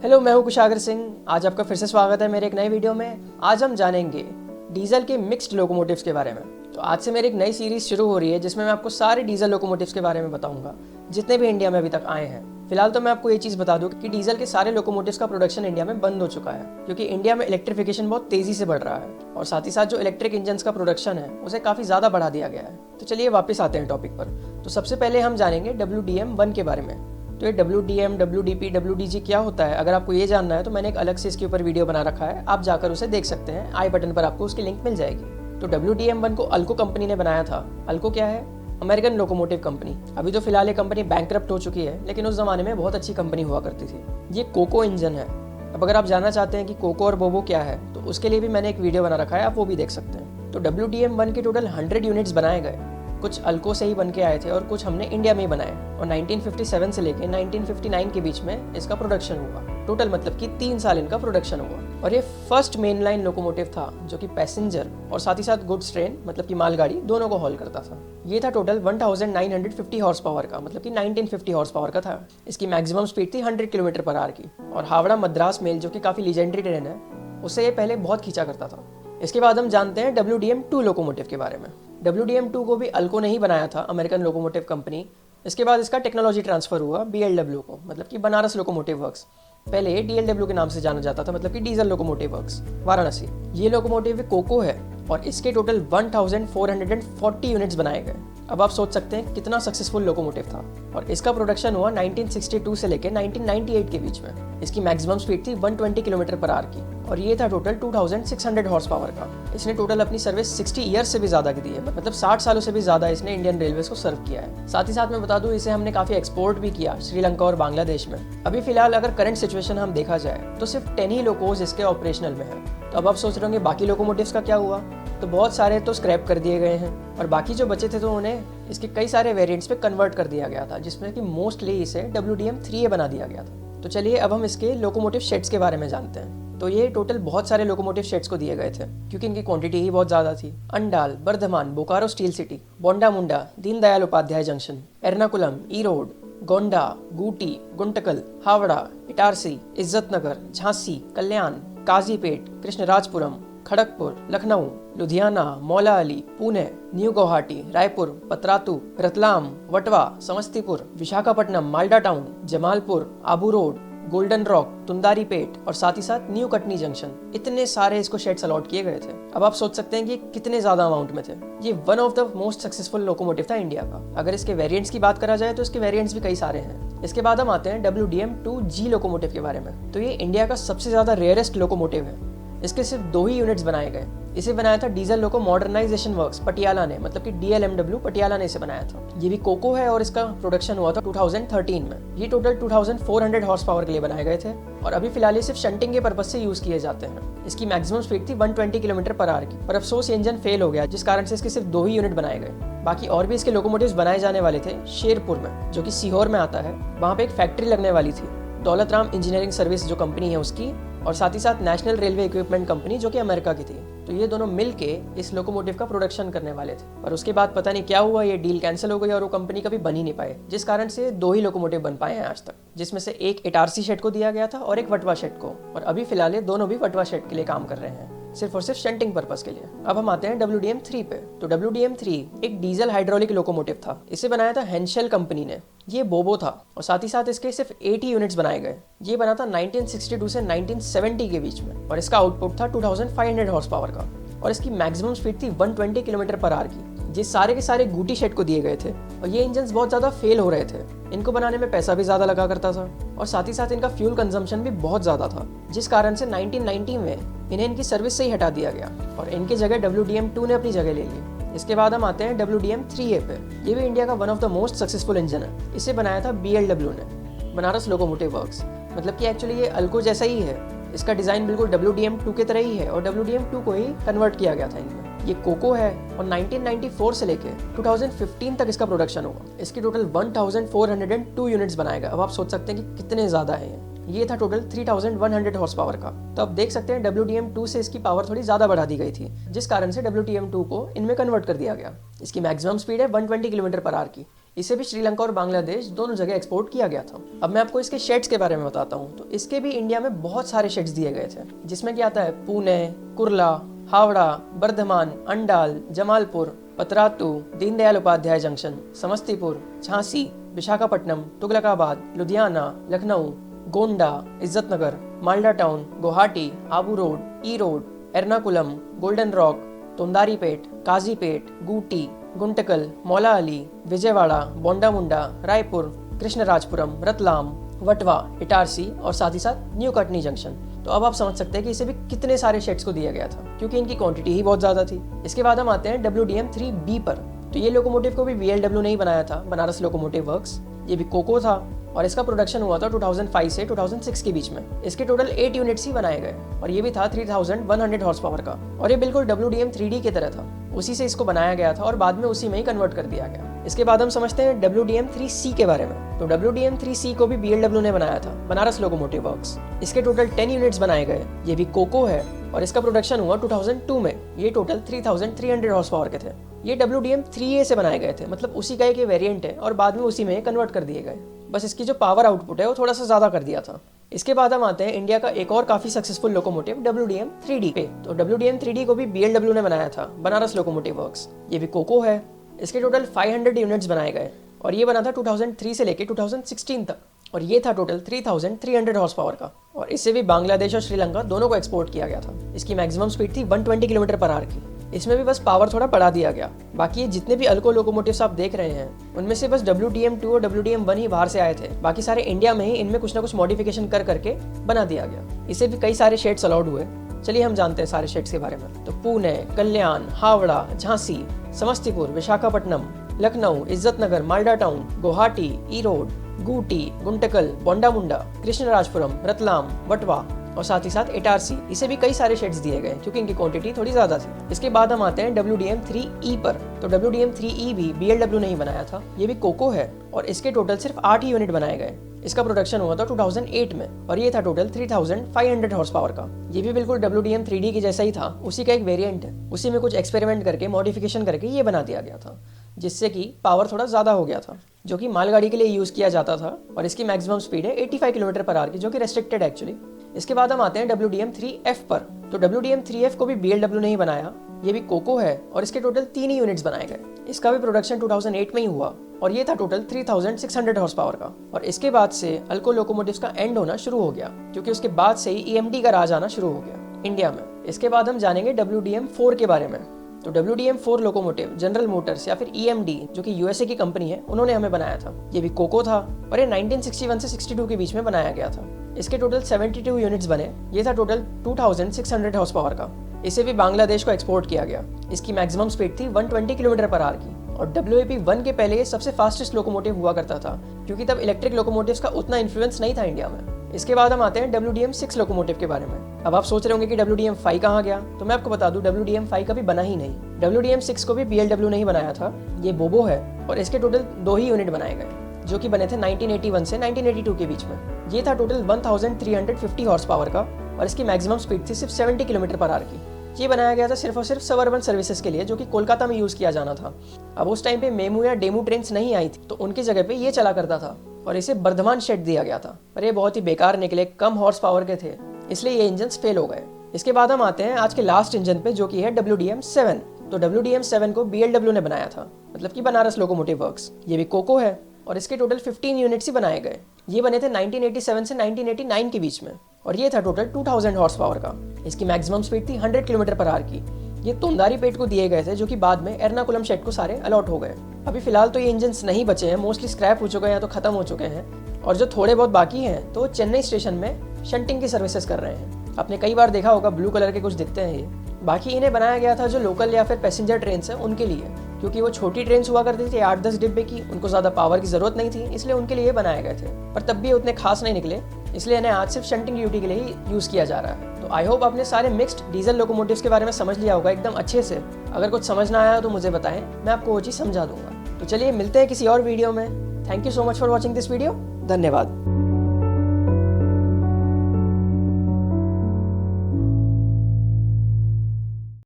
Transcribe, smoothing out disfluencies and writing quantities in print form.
Hello, मैं हूं कुशागर सिंह। आज आपका फिर से स्वागत है मेरे एक नए वीडियो में। आज हम जानेंगे डीजल के मिक्स्ड लोकोमोटिव्स के बारे में। तो आज से मेरी एक नई सीरीज शुरू हो रही है जिसमें मैं आपको सारे डीजल लोकोमोटिव्स के बारे में बताऊंगा जितने भी इंडिया में अभी तक आए हैं। फिलहाल तो मैं आपको ये चीज़ बता दूं कि डीजल के सारे लोकोमोटिव्स का प्रोडक्शन इंडिया में बंद हो चुका है क्योंकि इंडिया में इलेक्ट्रिफिकेशन बहुत तेज़ी से बढ़ रहा है और साथ ही साथ जो इलेक्ट्रिक इंजन्स का प्रोडक्शन है उसे काफ़ी ज़्यादा बढ़ा दिया गया है। तो चलिए वापस आते हैं टॉपिक पर। तो सबसे पहले हम जानेंगे WDM-1 के बारे में। तो ये WDM, WDP, WDG क्या होता है, अगर आपको ये जानना है तो मैंने एक अलग से इसके ऊपर वीडियो बना रखा है, आप जाकर उसे देख सकते हैं। आई बटन पर आपको उसकी लिंक मिल जाएगी। तो WDM-1 को अल्को कंपनी ने बनाया था। अल्को क्या है? American locomotive company. अभी तो फिलहाल ये कंपनी बैंकरप्ट हो चुकी है, लेकिन उस जमाने में बहुत अच्छी कंपनी हुआ करती थी। ये कोको इंजन है। अब अगर आप जानना चाहते हैं कि कोको और बोबो क्या है तो उसके लिए भी मैंने एक वीडियो बना रखा है, आप वो भी देख सकते हैं। तो WDM-1 के टोटल 100 यूनिट्स बनाए गए। कुछ अल्को से ही बन के आए थे और कुछ हमने इंडिया में ही बनाए और 1957 से लेकर 1959 के बीच में इसका प्रोडक्शन हुआ। टोटल मतलब कि 3 साल इनका प्रोडक्शन हुआ और ये फर्स्ट मेन लाइन लोकोमोटिव था जो कि पैसेंजर और साथ ही साथ गुड्स ट्रेन मतलब कि मालगाड़ी दोनों को हॉल करता था। ये था टोटल 1950 हॉर्स पावर का, मतलब कि 1950 हॉर्स पावर का था। इसकी मैक्सिमम स्पीड थी 100 किलोमीटर पर आवर की और हावड़ा मद्रास मेल जो कि काफ़ी लीजेंडरी ट्रेन है उससे ये पहले बहुत खींचा करता था। इसके बाद हम जानते हैं WDM-2 लोकोमोटिव के बारे में। WDM-2 को भी अल्को ने ही बनाया था, अमेरिकन लोकोमोटिव कंपनी। इसके बाद इसका टेक्नोलॉजी ट्रांसफर हुआ BLW को, मतलब कि बनारस लोकोमोटिव वर्क्स। पहले ये DLW के नाम से जाना जाता था, मतलब कि डीजल लोकोमोटिव वर्क्स, वाराणसी। ये लोकोमोटिव कोको है और इसके टोटल 1440 यूनिट्स बनाए गए। अब आप सोच सकते हैं कितना सक्सेसफुल लोकोमोटिव था और इसका प्रोडक्शन हुआ 1962 से लेकर 1998 के बीच में। इसकी मैक्सिमम स्पीड थी 120 किलोमीटर पर आवर की और ये था टोटल 2600 हॉर्स पावर का। इसने टोटल अपनी सर्विस 60 ईयर्स से भी ज़्यादा की दी है, मतलब 60 सालों से भी ज़्यादा इसने इंडियन रेलवेज को सर्व किया है। साथ ही साथ मैं बता दूं इसे हमने काफ़ी एक्सपोर्ट भी किया श्रीलंका और बांग्लादेश में। अभी फिलहाल अगर करंट सिचुएशन हम देखा जाए तो सिर्फ 10 ही लोकोज इसके ऑपरेशनल में है। तो अब आप सोच रहे होंगे बाकी लोकोमोटिव्स का क्या हुआ? तो बहुत सारे तो स्क्रैप कर दिए गए हैं और बाकी जो बचे थे तो उन्हें इसके कई सारे वेरिएंट्स पे कन्वर्ट कर दिया गया था, जिसमें कि मोस्टली इसे WDM-3A बना दिया गया था। तो चलिए अब हम इसके लोकोमोटिव शेड्स के बारे में जानते हैं। तो ये टोटल बहुत सारे लोकोमोटिव शेड्स को दिए गए थे क्योंकि इनकी क्वांटिटी ही बहुत ज़्यादा थी। Andal, Bardhaman, Bokaro steel city, Bondamunda, Deendayal Upadhyay junction, Ernakulam, Erode, Gonda, Gooty, Guntakal, Howrah, Itarsi, Izzatnagar, Jhansi, Kalyan, Kazipet, Krishnarajapuram, Kharagpur, Lucknow, Ludhiana, Maula Ali, Pune, new Guwahati, Raipur, Patratu, Ratlam, Vatva, Samastipur, Visakhapatnam, Malda town, Jamalpur, Abu road, golden rock, Tondiarpet और साथ ही साथ न्यू कटनी जंक्शन, इतने सारे इसको शेड्स अलॉट किए गए थे। अब आप सोच सकते हैं कि कितने ज्यादा अमाउंट में थे। ये one of the most successful locomotive था इंडिया का। अगर इसके वेरिएंट्स की बात करा जाए तो इसके वेरिएंट्स भी कई सारे हैं। इसके बाद हम आते हैं WDM-2G लोकोमोटिव के बारे में। तो ये इंडिया का सबसे ज्यादा रेयरेस्ट लोकोमोटिव है। इसके सिर्फ 2 ही यूनिट्स बनाए गए। इसे बनाया था Diesel Loco Modernisation Works Patiala ने, मतलब कि DLMW पटियाला ने इसे बनाया था। ये भी कोको है और इसका प्रोडक्शन हुआ था 2013 में। ये टोटल 2400 हॉर्स पावर के लिए बनाए गए थे और अभी फिलहाल ये सिर्फ शंटिंग के पर्पज से यूज किए जाते हैं। इसकी मैक्सिमम स्पीड थी 120 किलोमीटर पर आवर की, पर अफसोस ये इंजन फेल हो गया जिस कारण से इसके सिर्फ 2 ही यूनिट बनाए गए। बाकी और भी इसके लोकोमोटिव्स बनाए जाने वाले थे शेरपुर में, जो कि सीहोर में आता है। वहाँ पे एक फैक्ट्री लगने वाली थी, दौलत राम इंजीनियरिंग सर्विस जो कंपनी है उसकी, और साथ ही साथ नेशनल रेलवे इक्विपमेंट कंपनी जो कि अमेरिका की थी। तो ये दोनों मिलके इस लोकोमोटिव का प्रोडक्शन करने वाले थे, पर उसके बाद पता नहीं क्या हुआ, ये डील कैंसिल हो गई और वो कंपनी कभी बन ही नहीं पाए, जिस कारण से 2 ही लोकोमोटिव बन पाए हैं आज तक, जिसमें से एक इटारसी शेड को दिया गया था और एक वटवा शेड को। और अभी फिलहाल ये दोनों भी वटवा शेड के लिए काम कर रहे हैं, सिर्फ और सिर्फ शंटिंग पर्पस के लिए। अब हम आते हैं WDM-3 पे। तो WDM-3 एक डीजल हाइड्रोलिक लोकोमोटिव था। इसे बनाया था हेंशेल कंपनी ने। ये बोबो था और साथ ही साथ इसके सिर्फ 80 यूनिट्स बनाए गए। ये बना था 1962 से 1970 के बीच में और इसका आउटपुट था 2500 हॉर्स पावर का और इसकी मैक्सिमम स्पीड थी 120 किलोमीटर पर आवर की। ये सारे के सारे गूटी शेड को दिए गए थे और ये इंजन्स बहुत ज़्यादा फेल हो रहे थे। इनको बनाने में पैसा भी ज़्यादा लगा करता था और साथ ही साथ इनका फ्यूल कंजम्पशन भी बहुत ज़्यादा था, जिस कारण से 1990 में इन्हें इनकी सर्विस से ही हटा दिया गया और इनकी जगह WDM-2 ने अपनी जगह ले ली। इसके बाद हम आते हैं WDM-3A पे। ये भी इंडिया का one of the most successful engine है। इसे बनाया था BLW ने, बनारस लोकोमोटिव वर्क्स, मतलब कि एक्चुअली ये अल्को जैसा ही है। इसका डिज़ाइन बिल्कुल WDM-2 के तरह ही है और WDM-2 को ही कन्वर्ट किया गया था इनमें। ये कोको है और 1994 से लेके 2015 तक इसका प्रोडक्शन हुआ। इसकी टोटल 1402 यूनिट्स बनाए गए। अब आप सोच सकते हैं कि कितने ज़्यादा है ये था टोटल 3100 हॉर्स पावर का। तो अब देख सकते हैं WDM-2 से इसकी पावर थोड़ी ज़्यादा बढ़ा दी गई थी, जिस कारण से WDM-2 को इनमें कन्वर्ट कर दिया गया। इसकी मैक्सिमम स्पीड है 120 किलोमीटर पर आवर की। इसे भी श्रीलंका और बांग्लादेश दोनों जगह एक्सपोर्ट किया गया था। अब मैं आपको इसके शेड्स के बारे में बताता हूँ। तो इसके भी इंडिया में बहुत सारे शेड्स दिए गए थे, जिसमें क्या आता है Pune, Kurla, Howrah, Bardhaman, Andal, Jamalpur, Patratu, Deendayal Upadhyay junction, Samastipur, Jhansi, Visakhapatnam, Tughlakabad, Ludhiana, Lucknow, Gonda, Izzatnagar, Malda town, Guwahati, Abu road, Erode, Ernakulam, golden rock, Tondiarpet, Kazipet, Gooty, Guntakal, Maula Ali, Vijayawada, बोंडामुंडा, Raipur, Krishnarajapuram, Ratlam, वटवा, Itarsi और साथ ही साथ न्यू कटनी जंक्शन। तो अब आप समझ सकते हैं कि इसे भी कितने सारे शेड्स को दिया गया था, क्योंकि इनकी क्वांटिटी ही बहुत ज़्यादा थी। इसके बाद हम आते हैं WDM-3B पर। तो ये लोकोमोटिव को भी BLW ने ही बनाया था, बनारस लोकोमोटिव वर्क्स। ये भी कोको था और इसका प्रोडक्शन हुआ था 2005 से 2006 के बीच में। इसके टोटल 8 यूनिट्स ही बनाए गए और ये भी था 3100 हॉर्स पावर का, और ये बिल्कुल WDM-3D की तरह था। उसी से इसको बनाया गया था और बाद में उसी में ही कन्वर्ट कर दिया गया। इसके बाद हम समझते हैं WDM-3C के बारे में। तो WDM-3C को भी BLW ने बनाया था, बनारस लोकोमोटिव वर्क्स। इसके टोटल 10 यूनिट्स बनाए गए। ये भी कोको है और इसका प्रोडक्शन हुआ 2002 में। ये टोटल 3300 हॉर्स पावर के थे। ये WDM-3A से बनाए गए थे, मतलब उसी का एक वेरिएंट है और बाद में उसी में कन्वर्ट कर दिए गए। बस इसकी जो पावर आउटपुट है वो थोड़ा सा ज़्यादा कर दिया था। इसके बाद हम आते हैं इंडिया का एक और काफ़ी सक्सेसफुल लोकोमोटिव WDM-3D पे। तो WDM-3D को भी BLW ने बनाया था, बनारस लोकोमोटिव वर्क्स। ये भी कोको है। इसके टोटल 500 यूनिट्स बनाए गए और ये बना था 2003 से लेके 2016 तक, और ये था टोटल 3300 हॉर्स पावर का। और इससे भी बांग्लादेश और श्रीलंका दोनों को एक्सपोर्ट किया गया था। इसकी मैक्सिमम स्पीड थी 120 किलोमीटर पर आवर की। इसमें भी बस पावर थोड़ा बढ़ा दिया गया। बाकी ये जितने भी अल्को लोकोमोटिव्स आप देख रहे हैं उनमें से बस WDM-2 और WDM-1 ही बाहर से आए थे। बाकी सारे इंडिया में ही इनमें कुछ ना कुछ मॉडिफिकेशन कर करके बना दिया गया। इसे भी कई सारे शेड्स अलाउड हुए। चलिए हम जानते हैं सारे शेड्स के बारे में। तो पुणे, कल्याण, हावड़ा, झांसी, समस्तीपुर, विशाखापट्टनम, लखनऊ, इज्जतनगर, मालदा टाउन, गुवाहाटी, ई रोड, गूटी, गुंटकल, बोंडामुंडा, कृष्णराजपुरम, रतलाम, वटवा और साथ ही साथ इटारसी। इसे भी कई सारे शेड्स दिए गए क्योंकि इनकी क्वांटिटी थोड़ी ज़्यादा थी। इसके बाद हम आते हैं WDM-3E पर। तो WDM-3E भी BLW ने ही बनाया था। ये भी कोको है और इसके टोटल सिर्फ 8 ही यूनिट बनाए गए। इसका प्रोडक्शन हुआ था 2008 में और ये था टोटल 3500 हॉर्स पावर का। ये भी बिल्कुल WDM-3D की जैसा ही था, उसी का एक वेरिएंट है। उसी में कुछ एक्सपेरिमेंट करके मॉडिफिकेशन करके ये बना दिया गया था, जिससे कि पावर थोड़ा ज़्यादा हो गया था, जो कि मालगाड़ी के लिए यूज़ किया जाता था। और इसकी मैक्सिमम स्पीड है 85 किलोमीटर पर आवर की, जो कि रेस्ट्रिक्टेड है एक्चुअली। इसके बाद हम आते हैं WDM-3F पर। तो WDM-3F को भी BLW ने ही बनाया। ये भी कोको है और इसके टोटल 3 ही यूनिट्स बनाए गए। इसका भी प्रोडक्शन 2008 में ही हुआ और ये था टोटल 3600 हॉर्स पावर का। और इसके बाद से अल्को लोकोमोटिव्स का एंड होना शुरू हो गया, क्योंकि उसके बाद से ही EMD का राज आना शुरू हो गया इंडिया में। इसके बाद हम जानेंगे WDM-4 के बारे में। तो WDM-4 लोकोमोटिव जनरल मोटर्स या फिर EMD, जो कि USA की कंपनी है, उन्होंने हमें बनाया था। ये भी कोको था और ये 1961 से 62 के बीच में बनाया गया था। इसके टोटल 72 यूनिट्स बने। ये था टोटल 2600 हॉर्स पावर का। इसे भी बांग्लादेश को एक्सपोर्ट किया गया। इसकी मैक्सिमम स्पीड थी 120 किलोमीटर पर आवर की। और WAP-1 के पहले ये सबसे फास्टेस्ट लोकोमोटिव हुआ करता था, क्योंकि तब इलेक्ट्रिक लोकोमोटिव्स का उतना इन्फ्लुएंस नहीं था इंडिया में। इसके बाद हम आते हैं WDM-6 लोकोमोटिव के बारे में। अब आप सोच रहे होंगे कि WDM-5 कहाँ गया, तो मैं आपको बता दूं WDM-5 कभी बना ही नहीं। WDM-6 को भी BLW ने ही बनाया था। ये बोबो है और इसके टोटल 2 ही यूनिट बनाए गए, जो कि बने थे 1981 से 1982 के बीच में। ये था टोटल 1350 हॉर्स पावर का और इसकी मैक्सिमम स्पीड थी सिर्फ 70 किलोमीटर पर आवर की। ये बनाया गया था सिर्फ और सिर्फ सबअर्बन सर्विसेज के लिए, जो कि कोलकाता में यूज़ किया जाना था। अब उस टाइम पे मेमू या डेमू ट्रेन्स नहीं आई थी, तो उनकी जगह पे ये चला करता था और इसे बर्धमान शेड दिया गया था। पर ये बहुत ही बेकार निकले, कम हॉर्स पावर के थे, इसलिए ये इंजन फेल हो गए। इसके बाद हम आते हैं आज के लास्ट इंजन पे, जो कि है WDM-7। तो WDM-7 को BLW ने बनाया था, मतलब कि बनारस लोकोमोटिव वर्क्स। ये भी कोको है और इसके टोटल 15 यूनिट्स ही बनाए गए। ये बने थे 1987 से 1989 के बीच में और ये था टोटल 2000 हॉर्स पावर का। इसकी मैक्सिमम स्पीड थी 100 किलोमीटर पर आवर की। ये तोंदारीपेट को दिए गए थे, जो कि बाद में एर्नाकुलम शेड को सारे अलॉट हो गए। अभी फिलहाल तो ये इंजन्स नहीं बचे हैं, मोस्टली स्क्रैप हो चुके हैं या तो खत्म हो चुके हैं, और जो थोड़े बहुत बाकी हैं तो चेन्नई स्टेशन में शंटिंग की सर्विसेज कर रहे हैं। आपने कई बार देखा होगा ब्लू कलर के कुछ दिखते हैं ये। बाकी इन्हें बनाया गया था जो लोकल या फिर पैसेंजर ट्रेन है उनके लिए, क्योंकि वो छोटी ट्रेन हुआ करती थी 8-10 डिब्बे की, उनको ज़्यादा पावर की ज़रूरत नहीं थी, इसलिए उनके लिए बनाए गए थे। पर तब भी उतने खास नहीं निकले, इसलिए इन्हें आज सिर्फ शंटिंग ड्यूटी के लिए ही यूज़ किया जा रहा है। तो आई होप आपने सारे मिक्स्ड डीजल लोकोमोटिव्स के बारे में समझ लिया होगा एकदम अच्छे से। अगर कुछ समझ ना आया तो मुझे बताएं, मैं आपको वो चीज़ समझा दूंगा। तो चलिए मिलते हैं किसी और वीडियो में। Thank you so much for watching this video. धन्यवाद।